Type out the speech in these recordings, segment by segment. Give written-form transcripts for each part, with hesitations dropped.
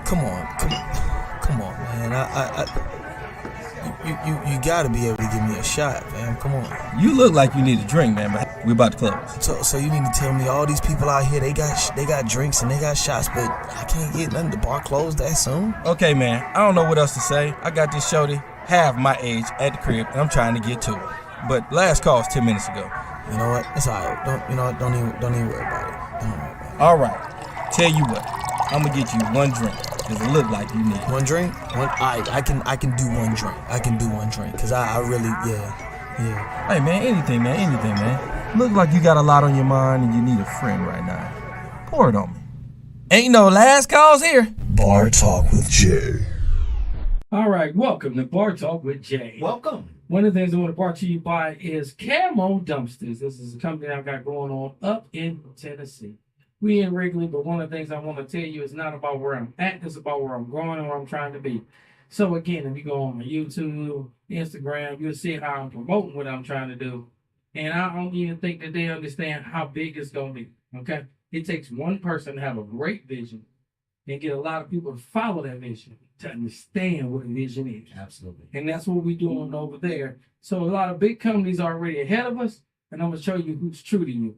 Come on, man. You gotta be able to give me a shot, man. Come on. You look like you need a drink, man, but we about to close. So you need to tell me all these people out here, they got drinks and they got shots, but I can't get nothing. The bar closed that soon? Okay, man, I don't know what else to say. I got this shorty half my age at the crib, and I'm trying to get to it. But last call was 10 minutes ago. You know what? It's alright. Don't even worry about it. Don't worry about it. All right. Tell you what, I'm gonna get you one drink, cause it look like you need it. One drink? I can do one drink. I can do one drink, cause I really, yeah. Hey, man, anything, man. Look like you got a lot on your mind and you need a friend right now. Pour it on me. Ain't no last calls here. Bar Talk with Jay. All right, welcome to Bar Talk with Jay. Welcome. One of the things I want to brought to you by is Camo Dumpsters. This is a company I've got going on up in Tennessee. We in Wrigley, but one of the things I want to tell you is not about where I'm at, it's about where I'm going and where I'm trying to be. So again, if you go on my YouTube, Instagram, you'll see how I'm promoting what I'm trying to do. And I don't even think that they understand how big it's going to be, okay? It takes one person to have a great vision and get a lot of people to follow that vision to understand what a vision is. Absolutely. And that's what we're doing over there. So a lot of big companies are already ahead of us, and I'm going to show you who's true to you.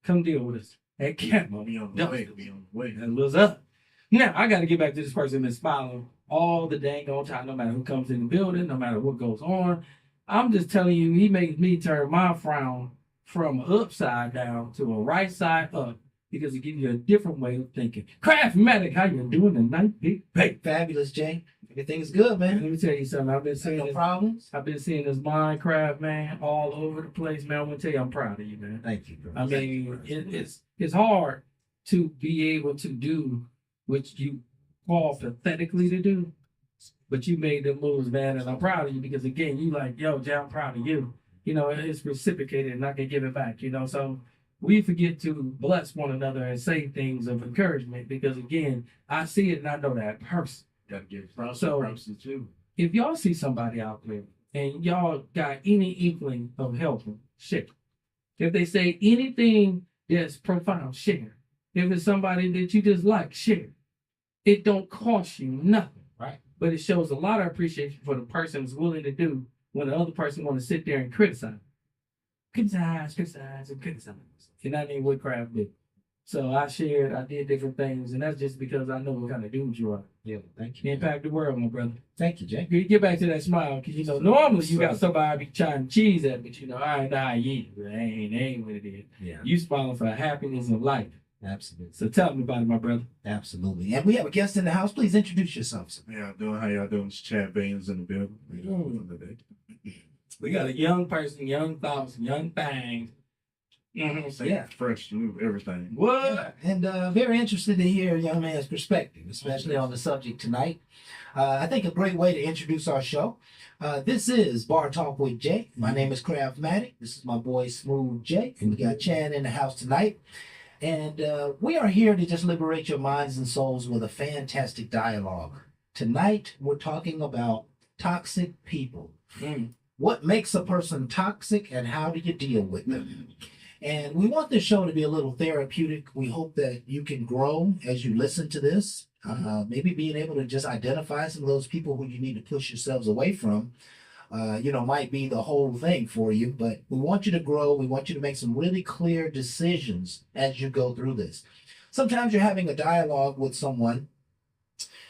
Come deal with us at Camo. Be on the way. That's what's up. Now, I got to get back to this person that's smiling all the dang old time, no matter who comes in the building, no matter what goes on. I'm just telling you, he makes me turn my frown from upside down to a right side up because it gives you a different way of thinking. Craftmatic, how you doing tonight, big baby? Fabulous, Jay. Everything's good, man. Let me tell you something. I've been seeing No this. problems. I've been seeing this Minecraft, man, all over the place, man. I'm gonna tell you, I'm proud of you, man. Thank you, bro. I mean, it's hard to be able to do what you call pathetically to do, but you made the moves, man, and I'm proud of you because again, you like, yo, Jay, I'm proud of you. You know, it's reciprocated, and I can give it back. You know, so we forget to bless one another and say things of encouragement because again, I see it and I know that person. Gotta give props So too. if y'all see somebody out there and y'all got any inkling of helping, share. If they say anything that's profound, share. If it's somebody that you just like, share. It don't cost you nothing, Right. but it shows a lot of appreciation for the person who's willing to do when the other person want to sit there and criticize. Criticize. And I mean what Craft did. So I shared, I did different things, and that's just because I know what kind of dude you are. Yeah, thank You you. impact the world, my brother. Thank you, Jay. You get back to that smile, because you know normally you got somebody be trying to cheese at, but you know I ain't but ain't what it is. Yeah, You smiling for the happiness of life. absolutely. So tell me about it, my brother. Absolutely. And we have a guest in the house. Please introduce yourself, sir. How y'all doing? It's Chad Baines in the building. We got a young person, young thoughts, young things. Yeah. Fresh, new, everything. What? And very interested to hear a young man's perspective, especially on the subject tonight. I think a great way to introduce our show. This is Bar Talk with Jay. My name is Craftmatic. This is my boy Smooth Jay. And we got Chad in the house tonight. And we are here to just liberate your minds and souls with a fantastic dialogue. Tonight, we're talking about toxic people. What makes a person toxic and how do you deal with them? And we want this show to be a little therapeutic. We hope that you can grow as you listen to this. Maybe being able to just identify some of those people who you need to push yourselves away from, might be the whole thing for you. But we want you to grow. We want you to make some really clear decisions as you go through this. Sometimes you're having a dialogue with someone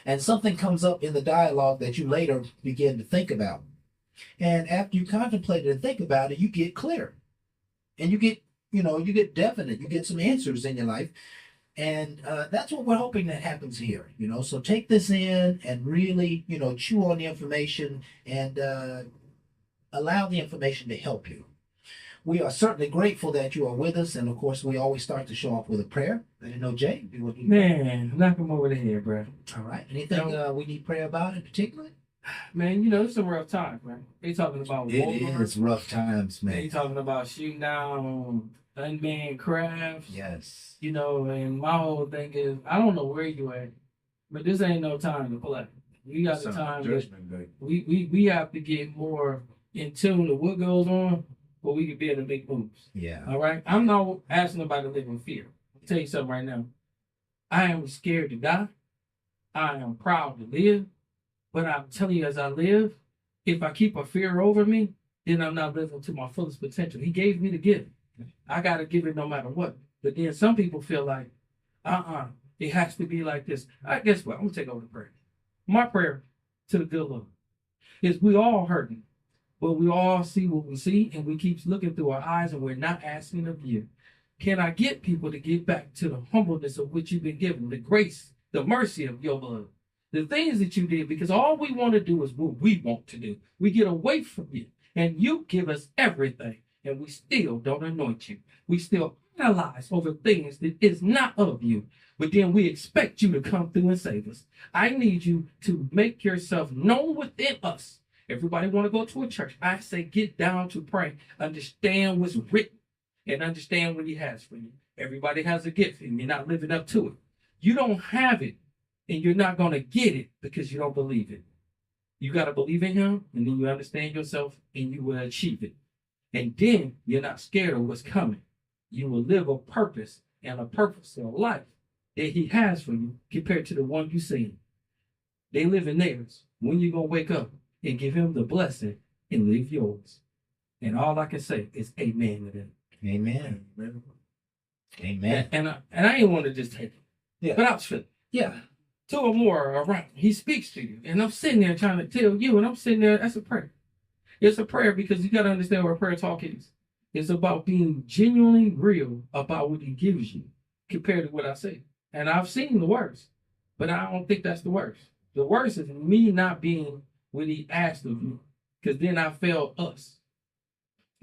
and something comes up in the dialogue that you later begin to think about. And after you contemplate it and think about it, you get clear and you get definite, you get some answers in your life. And that's what we're hoping that happens here, So take this in and really, chew on the information and allow the information to help you. We are certainly grateful that you are with us. And of course, we always start the show off with a prayer. Jay, you want to Man, knock him over the head, bro. All right. Anything we need prayer about in particular? Man, it's a rough time, man. They talking about war. It is rough times, They man. talking about shooting down unmanned crafts. Yes. And my whole thing is, I don't know where you at, but this ain't no time to play. We got the time that Judgment Day. we have to get more in tune to what goes on, but we can be able to make moves. Yeah. All right? I'm not asking nobody to live in fear. I'll tell you something right now. I am scared to die, I am proud to live, but I'm telling you, as I live, if I keep a fear over me, then I'm not living to my fullest potential. He gave me the gift. I got to give it no matter what. But then some people feel like, it has to be like this. I guess what? I'm going to take over the prayer. My prayer to the good Lord is we all hurting, but we all see what we see, and we keep looking through our eyes, and we're not asking of you. Can I get people to get back to the humbleness of which you've been given, the grace, the mercy of your blood, the things that you did? Because all we want to do is what we want to do. We get away from you, and you give us everything, and we still don't anoint you. We still analyze over things that is not of you, but then we expect you to come through and save us. I need you to make yourself known within us. Everybody want to go to a church. I say get down to pray, understand what's written, and understand what he has for you. Everybody has a gift, and you're not living up to it. You don't have it, and you're not going to get it because you don't believe it. You got to believe in him, and then you understand yourself, and you will achieve it. And then you're not scared of what's coming. You will live a purpose and a purposeful life that he has for you compared to the one you see. They live in theirs. When you going to wake up and give him the blessing and live yours? And all I can say is amen to that. Amen. Amen. And I ain't want to just take it. Yeah. But I was feeling. Yeah. Two or more around. He speaks to you. And I'm sitting there trying to tell you, and I'm sitting there, that's a prayer. It's a prayer because you got to understand what prayer talk is. It's about being genuinely real about what he gives you compared to what I say. And I've seen the worst, but I don't think that's the worst. The worst is me not being what he asked of me, because then I failed us.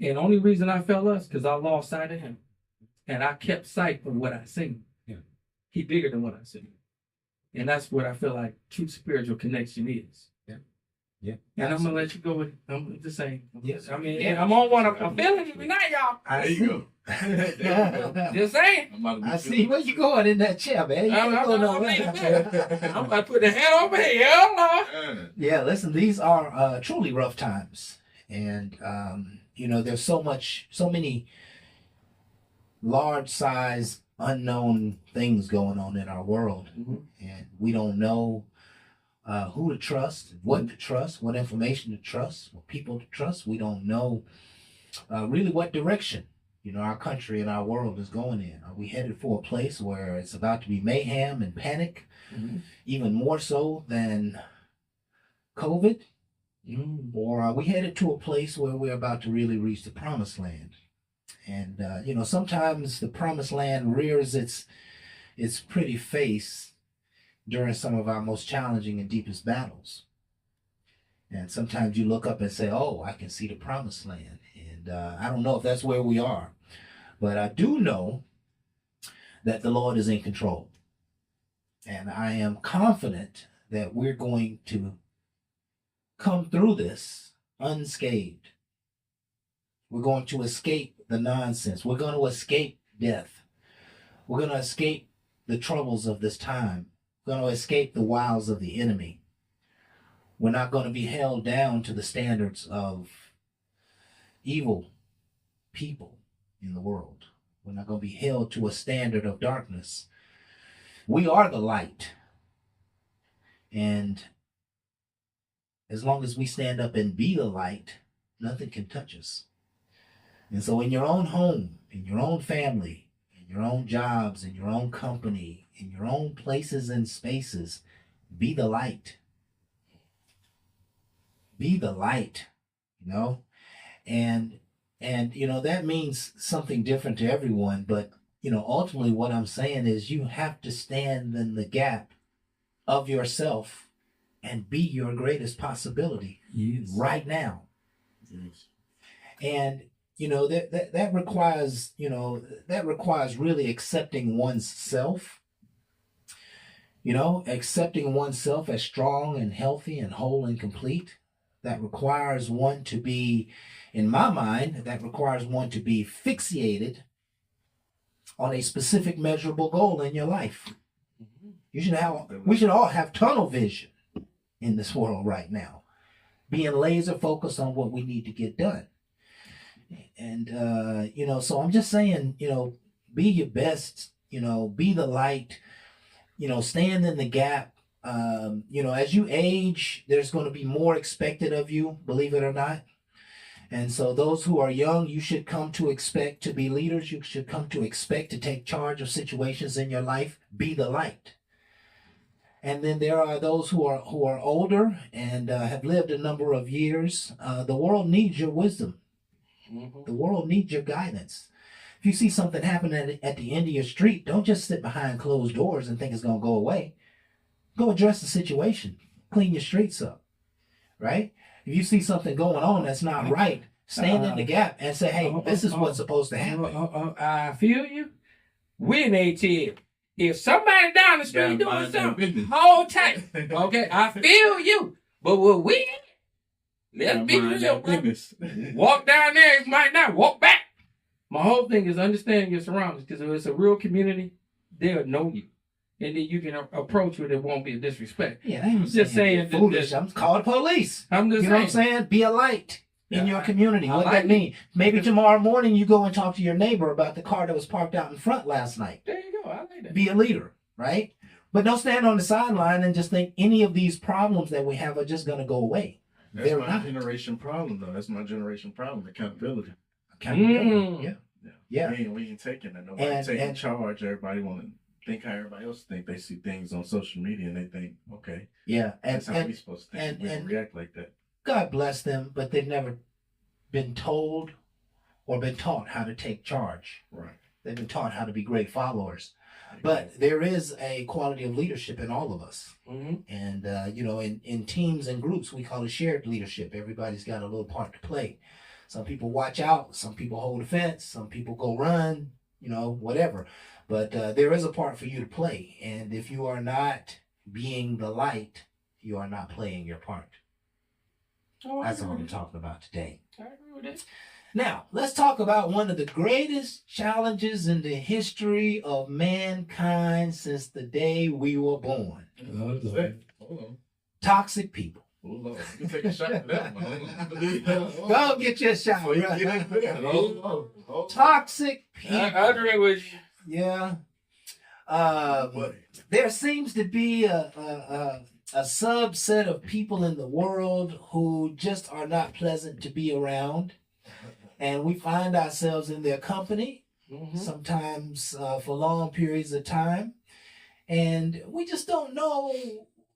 And the only reason I failed us because I lost sight of him. And I kept sight of what I seen. Yeah. He bigger than what I seen. And that's what I feel like true spiritual connection is. Yeah. Yeah. And I'm gonna let you go with I'm just saying. Yes. I mean, Yeah. I'm on one. I'm feeling it tonight, y'all. I There see. you go. There you go. Just saying. I'm about to be I see. Where you going in that chair, man? You I'm ain't going about nowhere. to put the hand over here. Hell no. feeling. Yeah, listen, these are truly rough times. And, there's so many large size unknown things going on in our world. Mhm. And we don't know who to trust, what to trust, what information to trust, what people to trust. We don't know really what direction, our country and our world is going in. Are we headed for a place where it's about to be mayhem and panic, even more so than COVID? Or are we headed to a place where we're about to really reach the promised land? And, sometimes the promised land rears its pretty face during some of our most challenging and deepest battles. And sometimes you look up and say, oh, I can see the promised land. And I don't know if that's where we are, but I do know that the Lord is in control. And I am confident that we're going to come through this unscathed. We're going to escape the nonsense. We're going to escape death. We're going to escape the troubles of this time. We're going to escape the wiles of the enemy. We're not going to be held down to the standards of evil people in the world. We're not going to be held to a standard of darkness. We are the light. And as long as we stand up and be the light, nothing can touch us. And so in your own home, in your own family, in your own jobs, in your own company, in your own places and spaces, be the light. Be the light, and that means something different to everyone. But, ultimately what I'm saying is you have to stand in the gap of yourself and be your greatest possibility right now. Yes. And, that requires really accepting oneself, accepting oneself as strong and healthy and whole and complete. That requires one to be, in my mind, fixated on a specific measurable goal in your life. We should all have tunnel vision in this world right now, being laser focused on what we need to get done. And, so I'm just saying, be your best, be the light, stand in the gap As you age, there's going to be more expected of you, believe it or not. And so those who are young, you should come to expect to be leaders. You should come to expect to take charge of situations in your life. Be the light. And then there are those who are older and have lived a number of years. The world needs your wisdom. Mhm. The world needs your guidance. If you see something happen at the end of your street, don't just sit behind closed doors and think it's going to go away. Go address the situation. Clean your streets up, right? If you see something going on that's not right, stand in the gap and say, hey, this is what's supposed to happen. I feel you. We're in ATL. If somebody down the street Gotta doing mind their something, business. hold tight. Okay, I feel you. But what we let's Gotta be mind real, their brother. business. Walk down there, you might not walk back. My whole thing is understanding your surroundings, because if it's a real community, they'll know you. And then you can approach with it, won't be a disrespect. Yeah, I ain't Just saying be foolish. I'm call the police. I'm just You know what I'm saying. saying? Be a light in Yeah, your community. I What like that it. mean? Maybe tomorrow morning you go and talk to your neighbor about the car that was parked out in front last night. There you go. I like that. Be a leader, right? But don't stand on the sideline and just think any of these problems that we have are just going to go away. That's They're my not. generation problem, though. That's my generation problem. Accountability. Accountability. Yeah. Yeah. We ain't taking it. Nobody And- taking and- charge. Everybody want to think how everybody else think. They see things on social media and they think, okay, Yeah. And, that's how we and supposed to think. and- We and- react like that. God bless them, but they've never been told or been taught how to take charge. Right. They've been taught how to be great followers. But there is a quality of leadership in all of us. Mm-hmm. And, in teams and groups, we call it shared leadership. Everybody's got a little part to play. Some people watch out. Some people hold the fence. Some people go run, whatever. But there is a part for you to play. And if you are not being the light, you are not playing your part. Oh, That's what we're talking about today. I agree with that. Now, let's talk about one of the greatest challenges in the history of mankind since the day we were born. Hold on. Toxic people. Hold on. You take a shot at that one. Go get your shot. Before you bro. get into that, hold on. Hold on. Toxic people. I agree with you. Yeah. Buddy. There seems to be a subset of people in the world who just are not pleasant to be around. And we find ourselves in their company, Mm-hmm. sometimes for long periods of time. And we just don't know,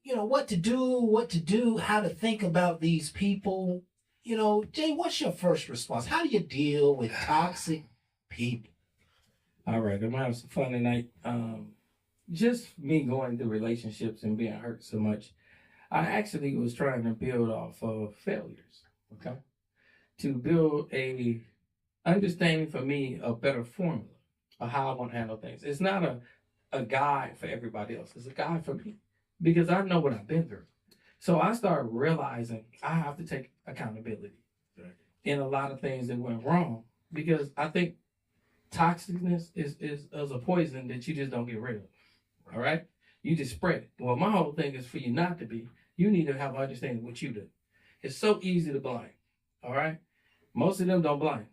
what to do, how to think about these people. Jay, what's your first response? How do you deal with toxic people? All right, I'm gonna have some fun tonight. Just me going through relationships and being hurt so much, I actually was trying to build off of failures. Okay, to build a understanding for me, a better formula of how I want to handle things. It's not a guide for everybody else. It's a guide for me because I know what I've been through. So I started realizing I have to take accountability in a lot of things that went wrong because I think toxicness is a poison that you just don't get rid of. All right? You just spread it. Well, my whole thing is for you not to be. You need to have understanding what you do. It's so easy to blame. All right? Most of them don't blame.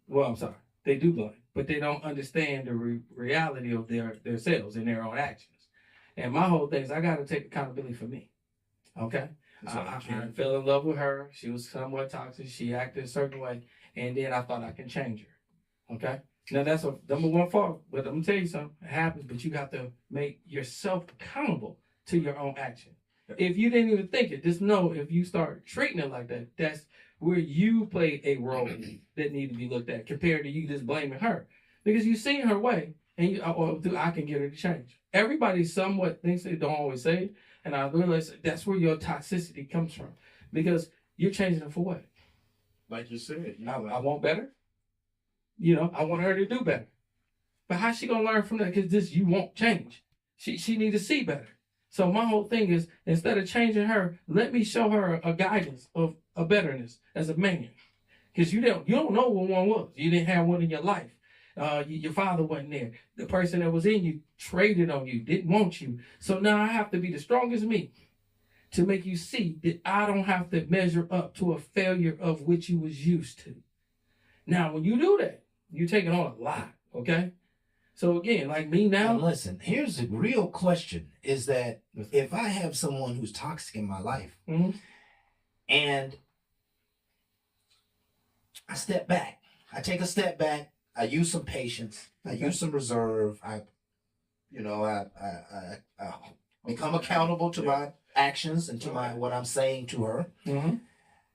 Well, I'm sorry. They do blame, but they don't understand the reality of their selves and their own actions. And my whole thing is I got to take accountability for me. Okay? I fell in love with her. She was somewhat toxic. She acted a certain way. And then I thought I can change her. Okay? Now, that's a number one fault. But I'm going to tell you something. It happens, but you got to make yourself accountable to your own action. If you didn't even think it, just know if you start treating it like that, that's where you play a role that need to be looked at compared to you just blaming her. Because you seen her way, and I can get her to change. Everybody somewhat thinks they don't always say it, and I realize that's where your toxicity comes from. Because you're changing her for what? Like you said. I want better. I want her to do better. But how's she gonna learn from that? Because you won't change. She need to see better. So my whole thing is, instead of changing her, let me show her a guidance of a betterness as a man. Because you don't know what one was. You didn't have one in your life. Your father wasn't there. The person that was in you traded on you, didn't want you. So now I have to be the strongest me to make you see that I don't have to measure up to a failure of which you was used to. Now, when you do that, you're taking on a lot, okay? So again, like me Now, now, listen, here's the real question is that if I have someone who's toxic in my life Mhm. and I step back, I take a step back, I use some patience, I use some reserve, I become accountable to my actions and to my what I'm saying to her. Mhm.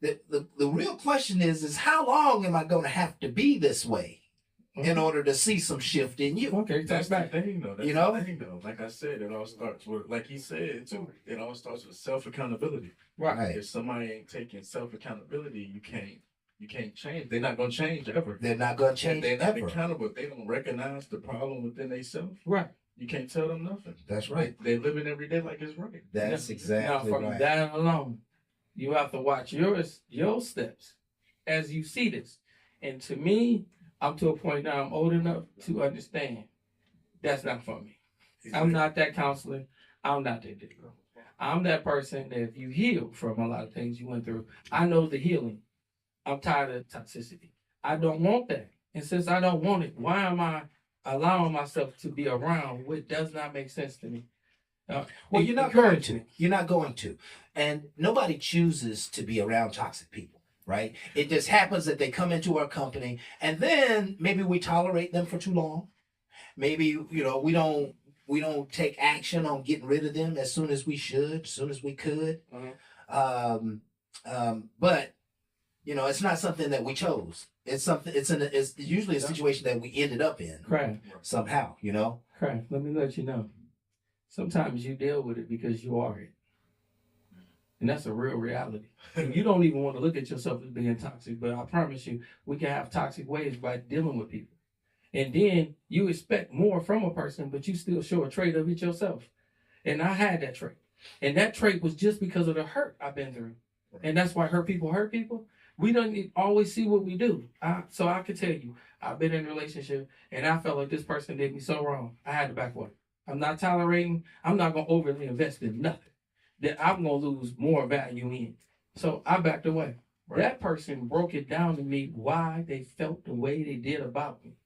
The real question is how long am I going to have to be this way in order to see some shift in you? Okay, That's that's the back. thing, though. That's You know? the thing, though. Like I said, it all starts with, like he said too. It all starts with self accountability. Right. If somebody ain't taking self accountability, you can't change. They're not gonna change ever. They're not going to And change they're not ever. accountable. If they don't recognize the problem within themselves, Right. you can't tell them nothing. That's right. They living every day like it's right. That's Now, exactly from right. that alone, you have to watch your steps as you see this. And to me, I'm to a point now I'm old enough to understand that's not for me. I'm not that counselor. I'm not that dude. I'm that person that if you heal from a lot of things you went through, I know the healing. I'm tired of toxicity. I don't want that. And since I don't want it, why am I allowing myself to be around what does not make sense to me? Well, you're not going encourage to. me. You're not going to. And nobody chooses to be around toxic people, right? It just happens that they come into our company and then maybe we tolerate them for too long. Maybe, we don't take action on getting rid of them as soon as we should, as soon as we could. But it's not something that we chose. It's something. It's usually a situation that we ended up in Correct. somehow. Correct. Let me let you know. Sometimes you deal with it because you are it. And that's a real reality. And you don't even want to look at yourself as being toxic, but I promise you, we can have toxic ways by dealing with people. And then you expect more from a person, but you still show a trait of it yourself. And I had that trait. And that trait was just because of the hurt I've been through. And that's why hurt people. We don't always see what we do. So I could tell you, I've been in a relationship and I felt like this person did me so wrong. I had to back away. I'm not tolerating. I'm not going to overly invest in nothing that I'm going to lose more value in. So I backed away. Right. That person broke it down to me why they felt the way they did about me.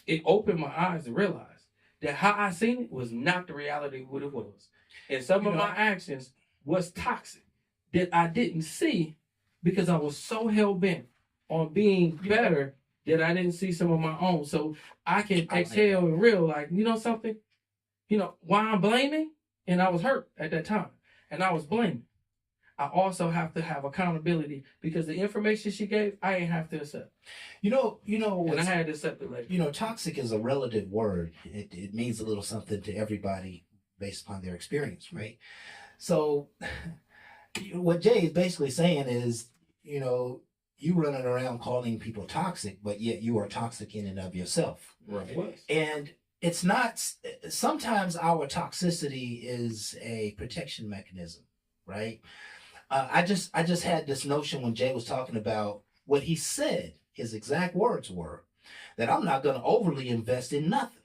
It opened my eyes to realize that how I seen it was not the reality of what it was. And some of my actions was toxic that I didn't see because I was so hell-bent on being better that I didn't see some of my own. So I can exhale and realize, something? Why I'm blaming? And I was hurt at that time. And I was blaming. I also have to have accountability because the information she gave, I ain't have to accept. And I had to accept it later. Toxic is a relative word. It means a little something to everybody based upon their experience, right? So what Jay is basically saying is, you running around calling people toxic, but yet you are toxic in and of yourself. Right. And it's not, sometimes our toxicity is a protection mechanism, right? I just had this notion when Jay was talking about what he said, his exact words were that I'm not going to overly invest in nothing.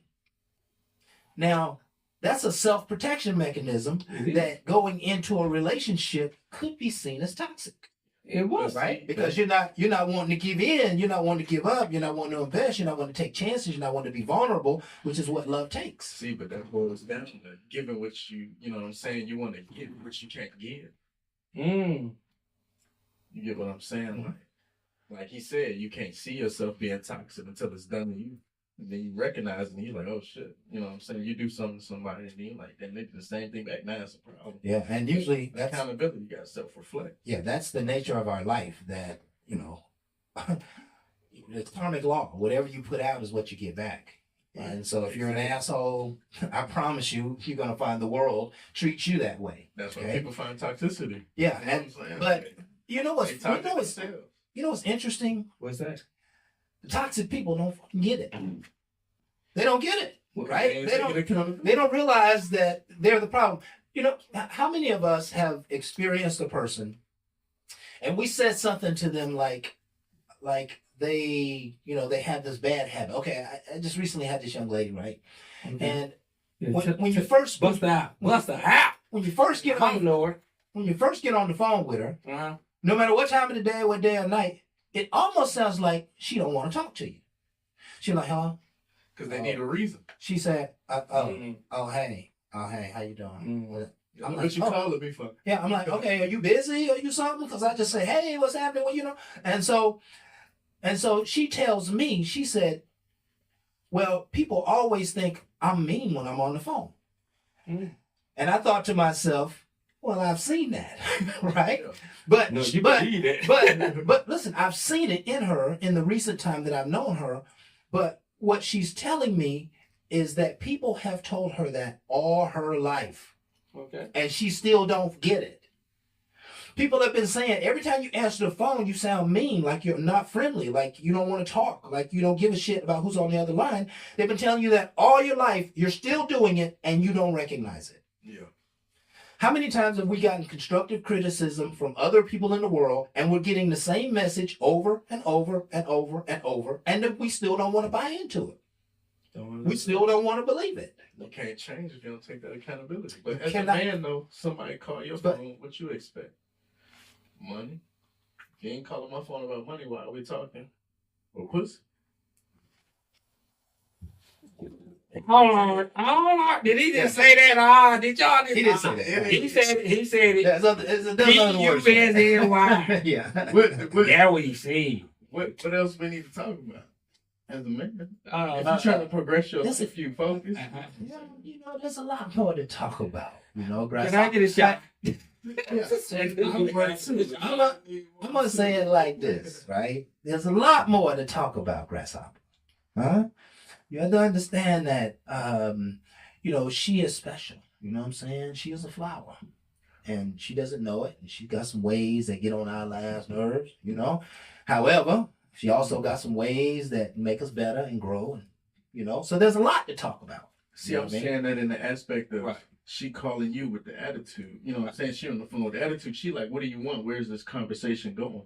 Now, that's a self-protection mechanism that going into a relationship could be seen as toxic. It was, right? Because you're not wanting to give in, you're not wanting to give up, you're not wanting to invest, you're not wanting to take chances, you're not wanting to be vulnerable, which is what love takes. See, but that boils down to giving what you know what I'm saying, you want to give what you can't give. You get what I'm saying? Like he said, you can't see yourself being toxic until it's done to you. And then you recognize it and you're like, oh shit. You know what I'm saying? You do something to somebody and you're like, then they do the same thing back now. It's a problem. Yeah, and usually that's accountability. You got to self-reflect. Yeah, that's the nature of our life that, it's karmic law. Whatever you put out is what you get back. And so if you're an asshole, I promise you, you're going to find the world treats you that way. That's why people find toxicity. Yeah, but what's interesting? What's that? The toxic people don't fucking get it. They don't get it, right? They don't realize that they're the problem. How many of us have experienced a person and we said something to them like they had this bad habit. Okay, I just recently had this young lady, right? Mm-hmm. And when you first bust the app. When you first get on the phone with her, no matter what time of the day, what day or night, it almost sounds like she don't want to talk to you. She's like, huh? because they need a reason. She said, Mhm. hey, how you doing? Mhm. I'm What like, you oh. calling me for? Yeah, I'm like, okay, are you busy? Are you something? Because I just say, hey, what's happening? Well, and so she tells me, she said, well, people always think I'm mean when I'm on the phone. Mm. And I thought to myself, well, I've seen that, right? Yeah. But No, you but believe it. but listen, I've seen it in her in the recent time that I've known her. But what she's telling me is that people have told her that all her life, Okay. and she still don't get it. People have been saying every time you answer the phone, you sound mean, like you're not friendly, like you don't want to talk, like you don't give a shit about who's on the other line. They've been telling you that all your life, you're still doing it, and you don't recognize it. Yeah. How many times have we gotten constructive criticism from other people in the world, and we're getting the same message over and over and over and over, and then we still don't want to buy into it? We still don't want to believe it. You can't change if you don't take that accountability. But You as cannot- a man, though, somebody call your But- phone, what you expect? Money? If you ain't calling my phone about money, why are we talking? Or pussy? Hold on. Did he just say that? Did y'all? He didn't say that. He said it. He said it. There's other words. P-U-S-N-Y. Yeah. What That's what he said. else we need to talk about? As a man, if Uh, you're trying to progress your Listen. if you focus, Yeah, there's a lot more to talk about. Can I get a shot? I'm gonna say it like this, right? There's a lot more to talk about, Grasshopper. Huh? You have to understand that, she is special. You know what I'm saying? She is a flower. And she doesn't know it. And she got some ways that get on our last nerves, However, she also got some ways that make us better and grow. And, so there's a lot to talk about. see, You know I'm what I mean? saying that in the aspect of Right. she calling you with the attitude. You know what I'm saying? She on the phone with the attitude. She like, what do you want? Where's this conversation going?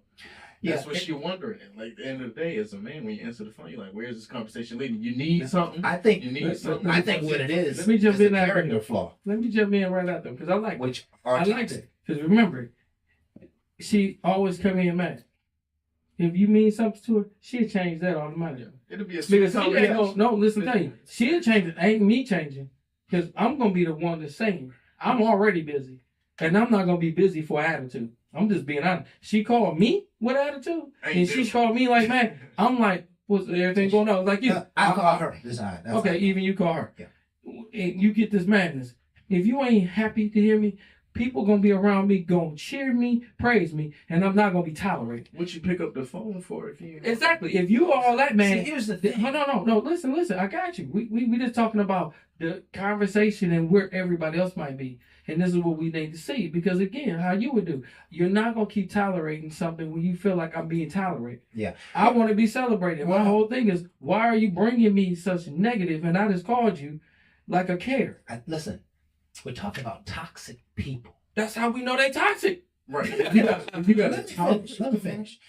That's Yeah, what she wondering. And like at the end of the day, as a man, when you answer the phone, you're like, where's this conversation leading? You need something. I think You need something. I think what it is. Let me jump is a in there. character flaw, Let me jump in right out there because I like it. which I are like it. Because remember, she always come in mad. If you mean something to her, she'll change that automatically. It'll be a Because sweet she ain't conversation. no, listen, tell you, she'll change it. Ain't me changing. Because I'm going to be the one that's saying, I'm already busy. And I'm not going to be busy for attitude. I'm just being honest. She called me with attitude. Ain't And she different. called me like, man, I'm like, what's everything going on? Like you. I call her. That's all right. That's Okay, all right. even you call her. Yeah. And you get this madness. If you ain't happy to hear me, people gonna be around me, gonna cheer me, praise me, and I'm not gonna be tolerated. What you pick up the phone for if you Exactly. If you all that, man. See, here's the thing. No. Listen. I got you. We just talking about the conversation and where everybody else might be, and this is what we need to see. Because again, how you would do, you're not gonna keep tolerating something when you feel like I'm being tolerated. Yeah. I want to be celebrated. My whole thing is, why are you bringing me such negative? And I just called you like a care. Listen, we're talking about toxic people. That's how we know they toxic. right. If you got Let me finish.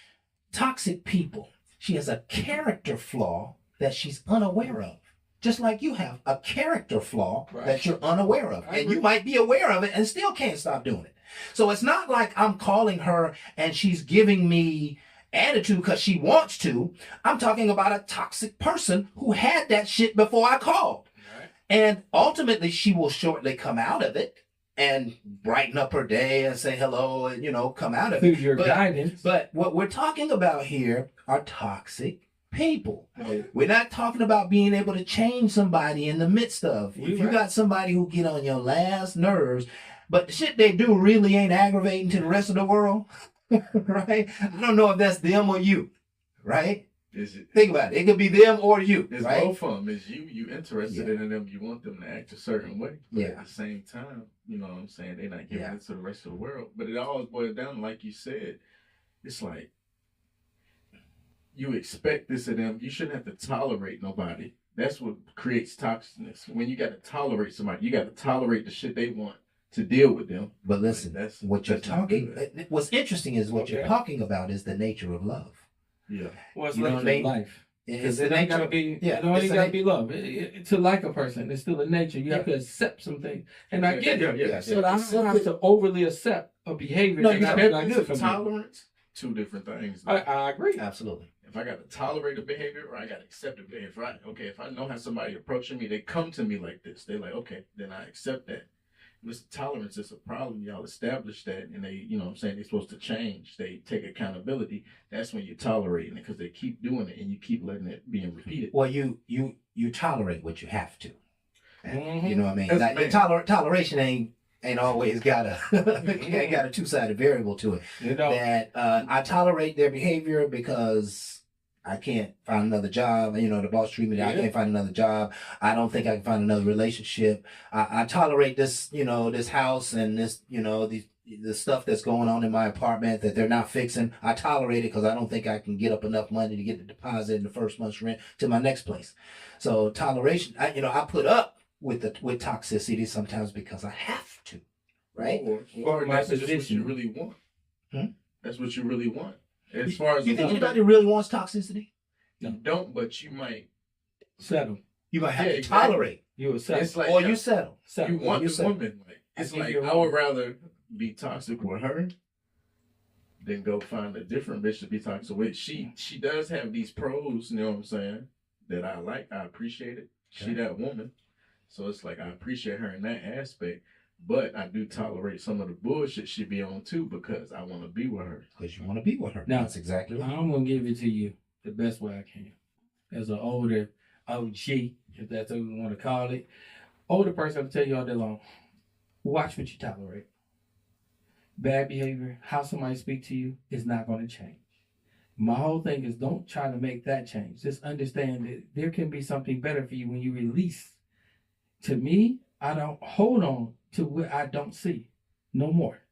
Toxic people. She has a character flaw that she's unaware of. Just like you have a character flaw Right. that you're unaware of. I And agree. you might be aware of it and still can't stop doing it. So it's not like I'm calling her and she's giving me attitude because she wants to. I'm talking about a toxic person who had that shit before I called. Right. And ultimately, she will shortly come out of it and brighten up her day and say hello and, come out of Through it. your But- guidance. But what we're talking about here are toxic people. We're not talking about being able to change somebody in the midst of. If you Right. got somebody who get on your last nerves, but the shit they do really ain't aggravating to the rest of the world, right? I don't know if that's them or you, right? Is it? Think about it. It could be them or you, It's right? both of them. It's you interested Yeah. in them. You want them to act a certain way. But Yeah. at the same time, you know what I'm saying? They're not giving Yeah. it to the rest of the world. But it always boils down, like you said, it's like you expect this of them. You shouldn't have to tolerate nobody. That's what creates toxicness. When you got to tolerate somebody, you got to tolerate the shit they want to deal with them. But listen, That's what you're that's not talking, good. what's interesting is what you're Okay. talking about is the nature of love. Yeah. What's You know left what I in mean? life? It's Because the it ain't nature. gotta be. Yeah, It don't it's ain't the gotta na- be love. To like a person, it's still a nature. You have to accept something, and I get it. Yeah. So I don't have to overly accept a behavior. No, that you not have- not good for me. Tolerance, two different things. I agree. Absolutely. If I got to tolerate a behavior or I got to accept a behavior, if I know how somebody approaching me, they come to me like this. They're like, okay, then I accept that. This tolerance is a problem. Y'all establish that, and they, you know what I'm saying, they're supposed to change. They take accountability. That's when you're tolerating it because they keep doing it and you keep letting it being repeated. Well, you tolerate what you have to. Mhm. You know what I mean? That's Like, man. toleration ain't always got a ain't got a two-sided variable to it. You know, That I tolerate their behavior because I can't find another job. You know, the boss treat me. I Yeah. can't find another job. I don't think I can find another relationship. I tolerate this, you know, this house and this, you know, the stuff that's going on in my apartment that they're not fixing. I tolerate it because I don't think I can get up enough money to get the deposit in the first month's rent to my next place. So toleration, I put up with toxicity sometimes because I have to, right? Or My that's just what position. you really want. Hmm? That's what you really want. As far as You a think woman, anybody really wants toxicity? you don't, but you might. settle. You might have Yeah, to exactly. tolerate, You a settle. It's like or yeah, you settle. settle. you want you the settle. woman. Like it's think like you're I would wrong. rather be toxic with her than go find a different bitch to be toxic with. She does have these pros, you know what I'm saying, that I like. I appreciate it. She that woman. So it's like I appreciate her in that aspect. But I do tolerate some of the bullshit she be on too because I want to be with her. Because you want to be with her. Now, That's exactly right. I'm gonna give it to you the best way I can. As an older OG, if that's what we want to call it, older person, I'll tell you all day long. Watch what you tolerate. Bad behavior, how somebody speak to you is not going to change. My whole thing is don't try to make that change. Just understand that there can be something better for you when you release. To me, I don't hold on to what I don't see no more.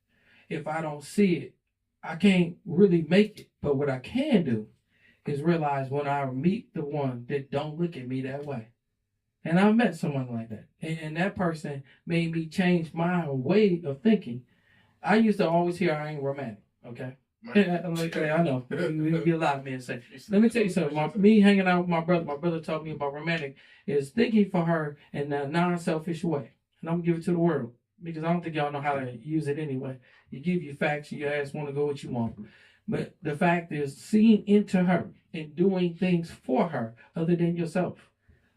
If I don't see it, I can't really make it. But what I can do is realize when I meet the one that don't look at me that way. And I met someone like that. And that person made me change my way of thinking. I used to always hear I ain't romantic, okay? Yeah, I'm like, I know. You get a lot of men say. Let me tell you something. Me hanging out with my brother taught me about romantic is thinking for her in a non-selfish way. And I'm going to give it to the world because I don't think y'all know how to use it anyway. You give your facts, you ass want to go what you want. But the fact is seeing into her and doing things for her other than yourself.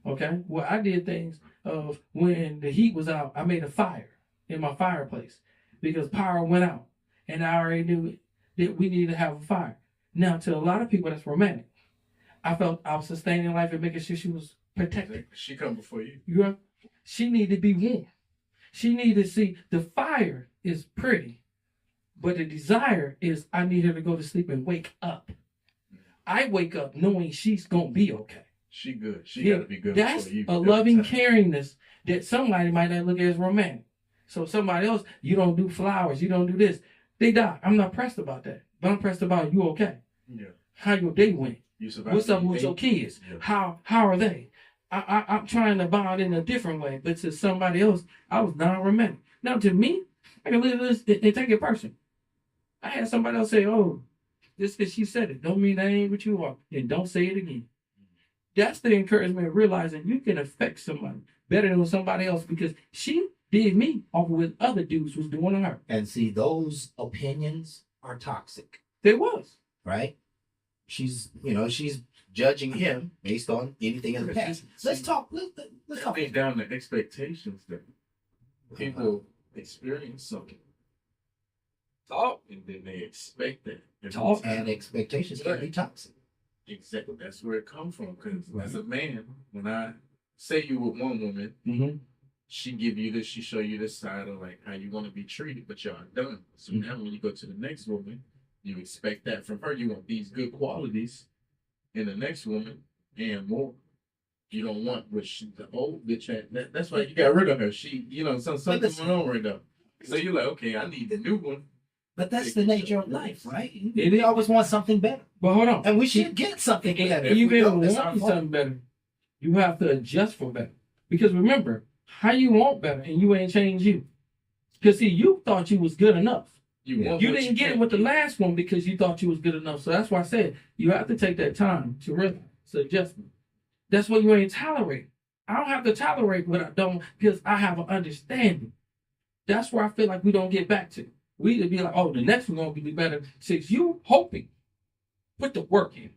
Okay? Well, I did things of when the heat was out, I made a fire in my fireplace because power went out. And I already knew it. That we needed to have a fire. Now, to a lot of people, that's romantic. I felt I was sustaining life and making sure she was protected. She come before you. You know? She needed to be warm. She needed to see the fire is pretty, but the desire is I need her to go to sleep and wake up. I wake up knowing she's going to be okay. She good. She Yeah, got to be good that's before you. a every loving time. caringness that somebody might not look at as romantic. So somebody else, you don't do flowers, you don't do this. They die. I'm not pressed about that. But I'm pressed about you okay. Yeah. How your day went. You survived. What's up the with your eight- kids? Yeah. How are they? I'm trying to bond in a different way. But to somebody else, I was non-romantic. Now to me, I can look at this and take it personal. I had somebody else say, oh, this because she said it. Don't mean that ain't what you are. And don't say it again. That's the encouragement of realizing you can affect somebody better than somebody else because she did me off of what other dudes was doing to her. And see, those opinions are toxic, There was. right? She's judging him based on anything in the past. Let's talk. Let's talk. It's down to expectations that people experience something. Talk. And then they expect that. Talk. And expectations can be toxic. Exactly. That's where it comes from. Because Right. as a man, when I say you with one woman, Mm-hmm. she give you this, she show you this side of like how you want to be treated, but y'all done. So Mhm. now when you go to the next woman, you expect that from her. You want these good qualities in the next woman and more. You don't want what the old bitch had. That's why you got rid of her. She, something listen. went on right now. So you're like, okay, I need the new one. But that's the nature of life, right? It We is. always want something better, But hold on. and we should get something better. If we Even don't, that's our wanting fault. something better, you have to adjust for better. Because remember, how you want better and you ain't changed you. Because see, you thought you was good enough. You want You what didn't get it can't with the get. last one because you thought you was good enough. So that's why I said you have to take that time to realize it's an adjustment. That's what you ain't tolerate. I don't have to tolerate what I don't because I have an understanding. That's where I feel like we don't get back to. We either be like, oh, the next one gonna be better. Since you hoping, put the work in.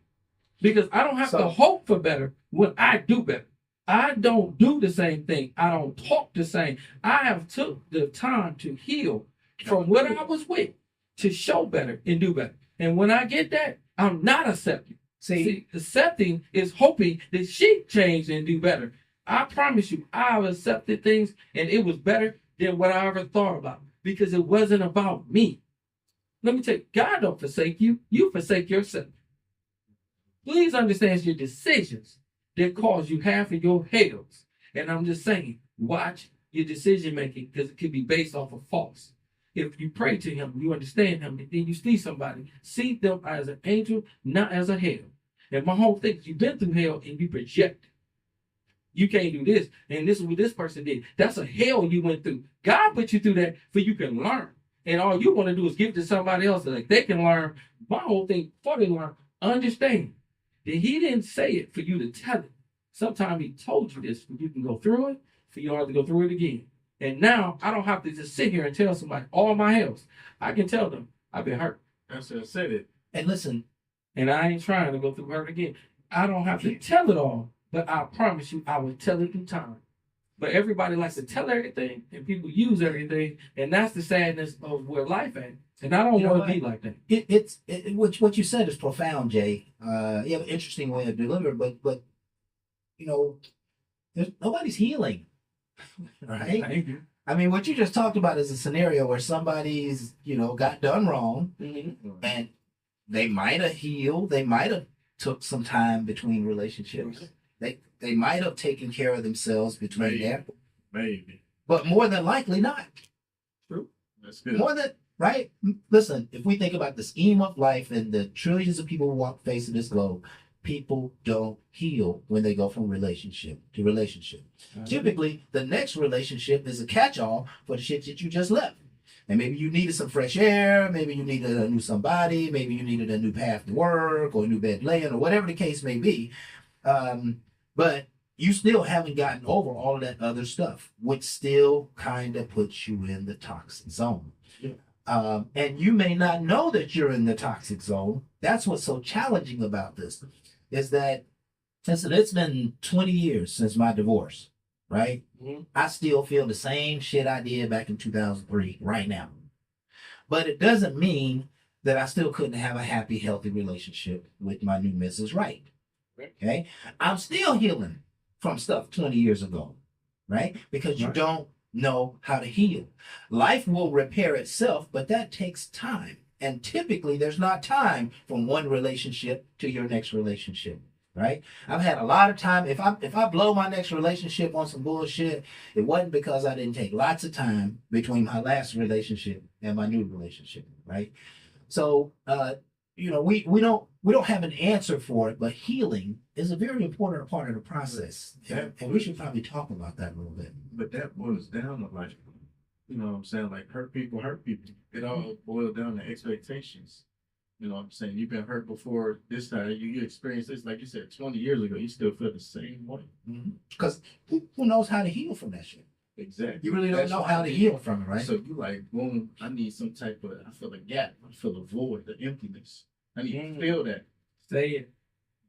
because I don't have to hope for better when I do better. I don't do the same thing. I don't talk the same. I have took the time to heal from what I was with to show better and do better. And when I get that, I'm not accepting. See, accepting is hoping that she changed and do better. I promise you, I've accepted things and it was better than what I ever thought about because it wasn't about me. Let me tell you, God don't forsake you. You forsake yourself. Please understand it's your decisions that cause you half of your hells. And I'm just saying, watch your decision making because it could be based off of false. If you pray to him, you understand him, and then you see somebody, see them as an angel, not as a hell. And my whole thing is you've been through hell and you project. You can't do this. And this is what this person did. That's a hell you went through. God put you through that for you can learn. And all you want to do is give it to somebody else so that they can learn. My whole thing, before they learn, understand that he didn't say it for you to tell it. Sometimes he told you this for you can go through it, for you don't have to go through it again. And now I don't have to just sit here and tell somebody all my hells. I can tell them I've been hurt. That's what I said it. And listen, And I ain't trying to go through hurt again. I don't have to tell it all, but I promise you I will tell it through time. But everybody likes to tell everything and people use everything. And that's the sadness of where life at. And I don't You know want to what? be like that. it's what you said is profound, Jay. You have an interesting way of delivering, but you know, nobody's healing, right? Thank you. I mean, what you just talked about is a scenario where somebody's, got done wrong, and they might have healed. They might have took some time between relationships. They might have taken care of themselves between Maybe. there, Maybe. but more than likely not. That's good. More than right. Listen, if we think about the scheme of life and the trillions of people who walk the face of this globe, people don't heal when they go from relationship to relationship. Typically, the next relationship is a catch-all for the shit that you just left. And maybe you needed some fresh air, maybe you needed a new somebody, maybe you needed a new path to work or a new bed laying or whatever the case may be. But you still haven't gotten over all of that other stuff, which still kind of puts you in the toxic zone. Yeah. And you may not know that you're in the toxic zone. That's what's so challenging about this, is that, listen, it's been 20 years since my divorce, right? Mhm. I still feel the same shit I did back in 2003 right now. But it doesn't mean that I still couldn't have a happy, healthy relationship with my new Mrs. Right. Okay? I'm still healing from stuff 20 years ago, right? Because you Right. don't know how to heal. Life will repair itself, but that takes time. And typically there's not time from one relationship to your next relationship, right? I've had a lot of time. If I blow my next relationship on some bullshit, it wasn't because I didn't take lots of time between my last relationship and my new relationship, right? So we don't have an answer for it, but healing is a very important part of the process. And we should probably talk about that a little bit. But that boils down to like, you know what I'm saying? Like hurt people hurt people. It all boils down to expectations. You know what I'm saying? You've been hurt before this time. You experienced this, like you said, 20 years ago. You still feel the same way. Because who knows how to heal from that shit? Exactly. You really don't That's know why how to heal from it, right? So you like, boom, I need some type of, I feel a gap. I feel a void, the emptiness. I need to feel that. Say it.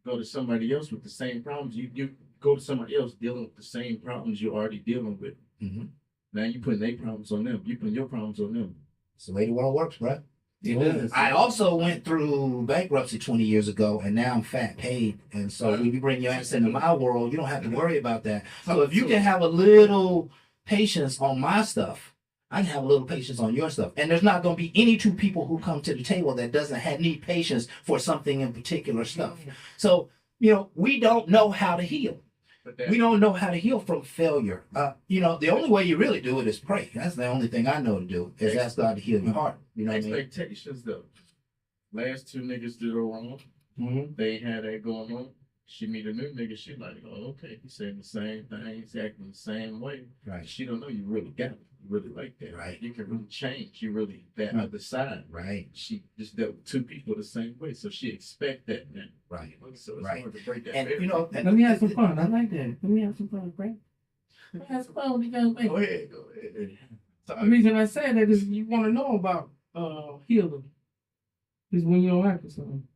Go to somebody else with the same problems. You go to somebody else dealing with the same problems you're already dealing with. Mhm. Now you putting their problems on them. You putting your problems on them. It's the way the world works, bro. It is. I also went through bankruptcy 20 years ago, and now I'm fat paid. And so when you bring your ass into my world, you don't have to worry about that. So if you can have a little patience on my stuff, I can have a little patience on your stuff. And there's not going to be any two people who come to the table that doesn't need patience for something in particular stuff. So, we don't know how to heal. But that, We don't know how to heal from failure. The only way you really do it is pray. That's the only thing I know to do, is ask God to heal your heart. You know what I mean? expectations though. Last two niggas did her wrong. Mhm. They had that going on. She meet a new nigga. She like, oh, okay. He's saying the same thing. He's acting the same way. Right. She don't know you really got it. You really like that. Right. You can really change. You really that Right. other side. Right. She just dealt with two people the same way. So she expect that now. Right. So it's Right. hard to break that And, barrier. Let me have some fun. I like that. Let me have some fun, Frank. Let me have some fun with you guys. Go ahead. Go ahead. The reason I say that is you want to know about healing is when you don't have to something.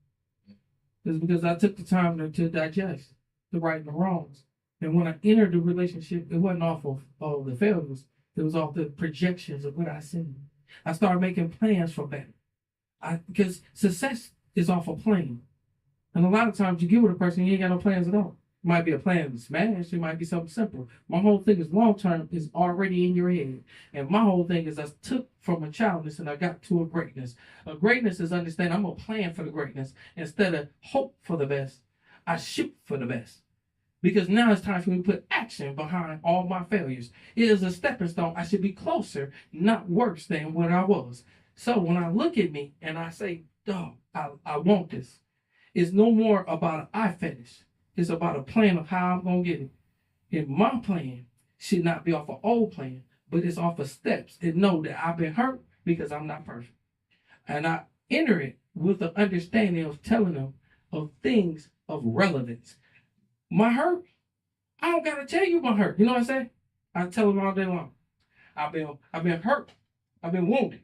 is because I took the time to digest the right and the wrongs. And when I entered the relationship, it wasn't off of the failures. It was off the projections of what I seen. I started making plans for better. Because success is off a plan. And a lot of times you get with a person, you ain't got no plans at all. It might be a plan to smash, it might be something simple. My whole thing is long term is already in your head. And my whole thing is I took from a childness and I got to a greatness. A greatness is understand I'm gonna plan for the greatness. Instead of hope for the best, I shoot for the best. Because now it's time for me to put action behind all my failures. It is a stepping stone. I should be closer, not worse than what I was. So when I look at me and I say, dog, I want this, it's no more about an eye fetish. It's about a plan of how I'm going to get it. And my plan should not be off an old plan, but it's off of steps and know that I've been hurt because I'm not perfect. And I enter it with the understanding of telling them of things of relevance. My hurt, I don't got to tell you my hurt. You know what I'm saying? I tell them all day long. I've been hurt. I've been wounded.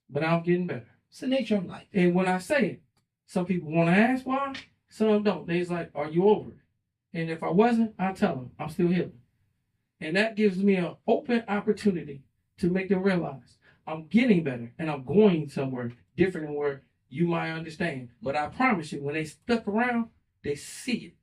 But I'm getting better. It's the nature of life. And when I say it, some people want to ask why, some don't. They's like, are you over it? And if I wasn't, I tell them I'm still healing. And that gives me an open opportunity to make them realize I'm getting better and I'm going somewhere different than where you might understand. But I promise you, when they stuck around, they see it.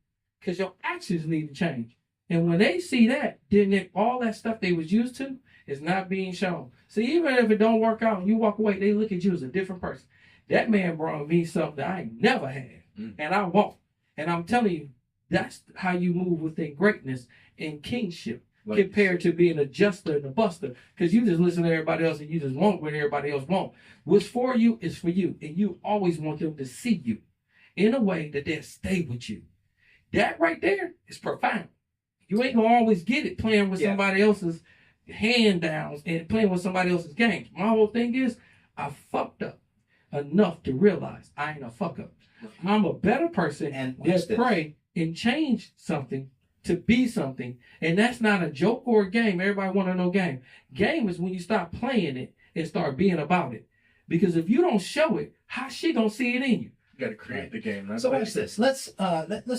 Because your actions need to change. And when they see that, then all that stuff they was used to is not being shown. See, even if it don't work out and you walk away, they look at you as a different person. That man brought me something that I ain't never had. And I won't. And I'm telling you, that's how you move within greatness and kingship compared to being a juster and a buster. Because you just listen to everybody else and you just want what everybody else want. What's for you is for you. And you always want them to see you in a way that they'll stay with you. That right there is profound. You ain't gonna always get it playing with somebody else's hand downs and playing with somebody else's games. My whole thing is I fucked up enough to realize I ain't a fuck up. I'm a better person And that pray and change something to be something. And that's not a joke or a game. Everybody want to know game. Game is when you stop playing it and start being about it. Because if you don't show it, how she gonna see it in you? You got to create the game. Not So play watch it. this. Let's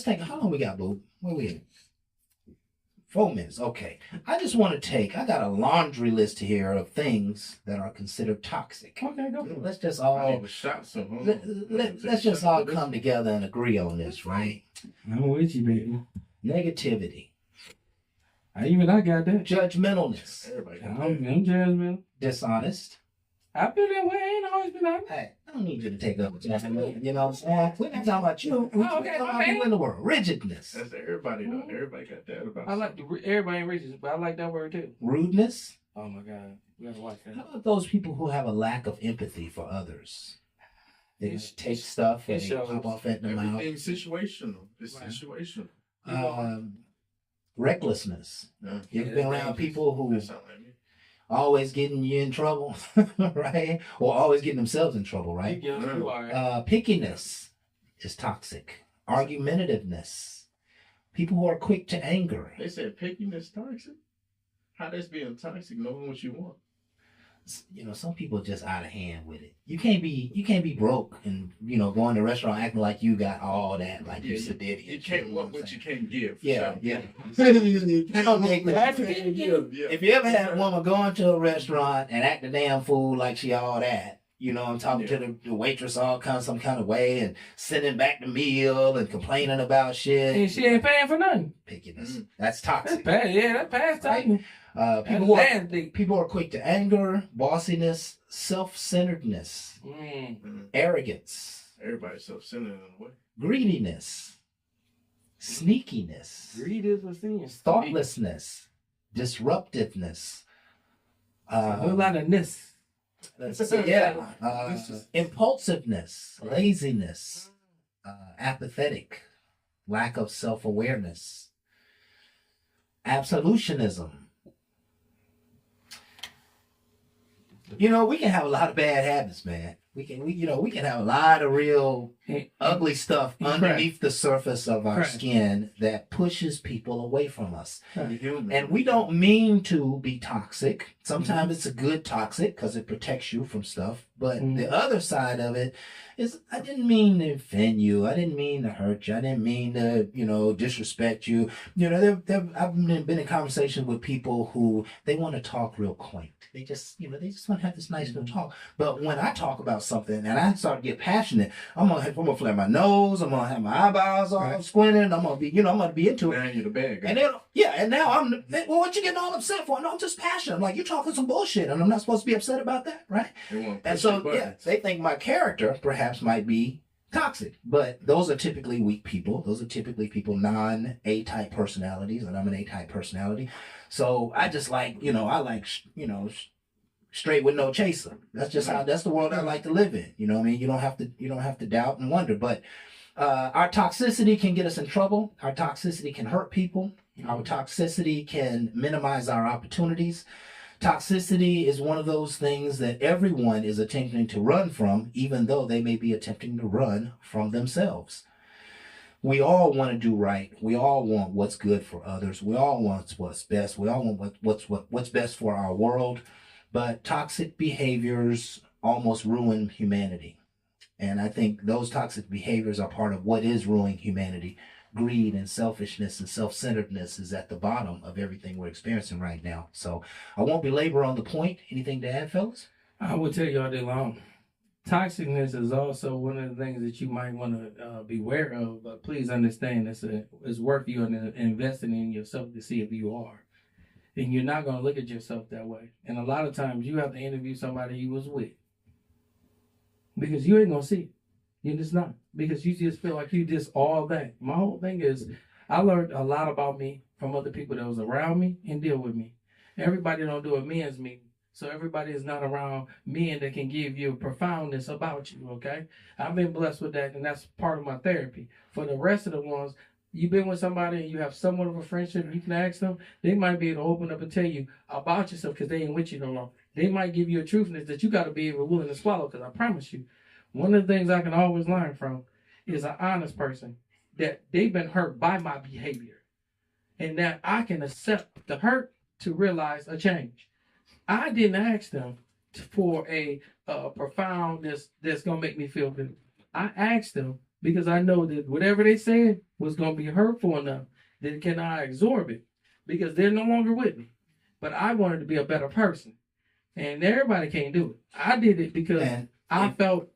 take, how long we got, boo? Where we at? 4 minutes. Okay. I just want to I got a laundry list here of things that are considered toxic. Okay, go. Let's just I all need a shot, so hold let, on. let's just all come together and agree on this, right? I'm with you, baby. Negativity, I got that. judgmentalness, Everybody got I'm that. judgmental. dishonest. I've been that way. I ain't always been that way. Hey, I don't need you to take up judgment. You know what I'm saying? We're not talking about you. We're Oh, okay, talking about okay. people in the world. Rigidness, That's everybody, though. Everybody got that about I like everybody ain't racist, but I like that word too. rudeness. Oh my God, we gotta watch How that. about those people who have a lack of empathy for others? They just take stuff and It they shows. pop off at the mouth. Everything's situational. It's Right. situational. Recklessness. Yeah. You've been around people who That sound like me. always getting you in trouble, right? Or always getting themselves in trouble, right? You are. Pickiness is toxic. Argumentativeness. People who are quick to anger. They said pickiness toxic. How that's being toxic, knowing what you want. You know, some people are just out of hand with it. You can't be broke and going to a restaurant acting like you got all that, like you sedity. You can't want what you can't give. Yeah, So- yeah. If you ever had a woman going to a restaurant and act a damn fool like she all that, I'm talking to the waitress all some kind of way and sending back the meal and complaining about shit. And she ain't paying for nothing. Pickiness. That's That's toxic. bad. Yeah, that's past time. People are quick to anger, bossiness, self-centeredness, arrogance, Everybody's self-centered in a way. greediness, sneakiness, Greed is a sin. thoughtlessness, disruptiveness. A whole lot of this. Impulsiveness, laziness, apathetic, lack of self-awareness, absolutionism. We can have a lot of bad habits, man. We can have a lot of real ugly stuff Correct. underneath the surface of our Correct. skin that pushes people away from us. Correct. And we don't mean to be toxic. Sometimes Mm-hmm. it's a good toxic because it protects you from stuff. But Mhm. the other side of it is, I didn't mean to offend you. I didn't mean to hurt you. I didn't mean to, disrespect you. I've been in conversations with people who they want to talk real quaint. They just want to have this nice little talk. But when I talk about something and I start to get passionate, I'm gonna flare my nose. I'm gonna have my eyeballs all Right. squinting. I'm gonna be into it. Now you're the bad guy. And and now what you getting all upset for? No, I'm just passionate. I'm like, you're talking some bullshit, and I'm not supposed to be upset about that, right? They want to And push so, your buttons. they think my character perhaps might be toxic, but those are typically weak people. Those are typically people non-A-type personalities, and I'm an A-type personality. So I just like, straight with no chaser. That's just that's the world I like to live in. You know what I mean? You don't have to doubt and wonder, but our toxicity can get us in trouble. Our toxicity can hurt people. Our toxicity can minimize our opportunities. Toxicity is one of those things that everyone is attempting to run from, even though they may be attempting to run from themselves. We all want to do right. We all want what's good for others. We all want what's best. We all want what's best for our world. But toxic behaviors almost ruin humanity. And I think those toxic behaviors are part of what is ruining humanity. Greed and selfishness and self-centeredness is at the bottom of everything we're experiencing right now. So I won't belabor on the point. Anything to add, fellas? I will tell you all day long. Toxicness is also one of the things that you might want to beware of, but please understand it's worth you investing in yourself to see if you are. And you're not going to look at yourself that way. And a lot of times you have to interview somebody you was with because you ain't going to see it. You're just not, because you just feel like you just all that. My whole thing is I learned a lot about me from other people that was around me and deal with me. Everybody don't do a men's meeting. So everybody is not around men that can give you profoundness about you, okay? I've been blessed with that, and that's part of my therapy. For the rest of the ones, you've been with somebody and you have somewhat of a friendship, you can ask them, they might be able to open up and tell you about yourself because they ain't with you no longer. They might give you a truthness that you got to be willing to swallow, because I promise you, one of the things I can always learn from is an honest person that they've been hurt by my behavior and that I can accept the hurt to realize a change. I didn't ask them for a profoundness that's going to make me feel good. I asked them because I know that whatever they said was going to be hurtful enough that can I absorb it, because they're no longer with me. But I wanted to be a better person, and everybody can't do it. I did it because I felt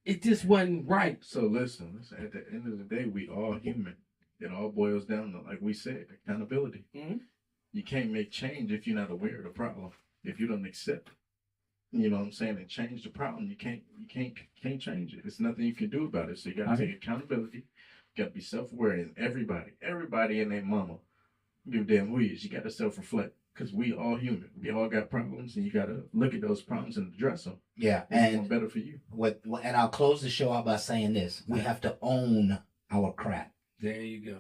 it just wasn't right. So listen, at the end of the day, we all human. It all boils down to, like we said, accountability. Mm-hmm. You can't make change if you're not aware of the problem. If you don't accept, you know what I'm saying, and change the problem, you can't change it. There's nothing you can do about it. So you got to take accountability. You got to be self-aware. And everybody and their mama, give damn who he is. You got to self-reflect, because we all human. We all got problems, and you got to look at those problems and address them. Yeah, and better for you. And I'll close the show out by saying this: we have to own our crap. There you go.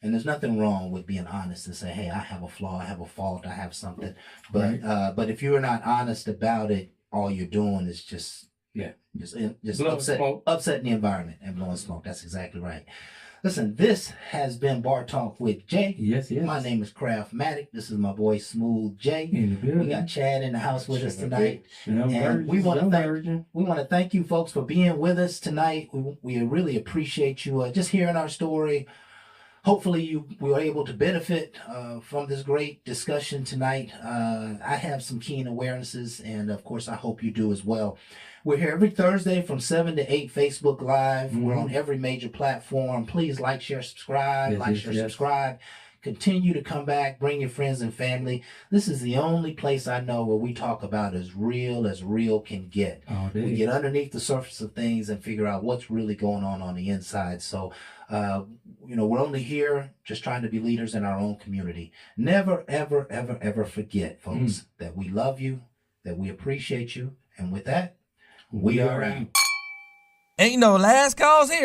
And there's nothing wrong with being honest and say, hey, I have a flaw, I have a fault, I have something. But but if you're not honest about it, all you're doing is just upsetting the environment and blowing smoke. That's exactly right. Listen, this has been Bar Talk with Jay. Yes. My name is Craftmatic. This is my boy Smooth Jay. We got Chad in the house with us tonight. And we want to thank you folks for being with us tonight. We really appreciate you just hearing our story. Hopefully we were able to benefit from this great discussion tonight. I have some keen awarenesses, and of course I hope you do as well. We're here every Thursday from 7 to 8 Facebook Live. Mm-hmm. We're on every major platform. Please like, share, subscribe. Subscribe. Continue to come back. Bring your friends and family. This is the only place I know where we talk about as real can get. We get underneath the surface of things and figure out what's really going on the inside. So, we're only here just trying to be leaders in our own community. Never, ever, ever, ever forget, folks, that we love you, that we appreciate you. And with that, we are out. Ain't no last calls here.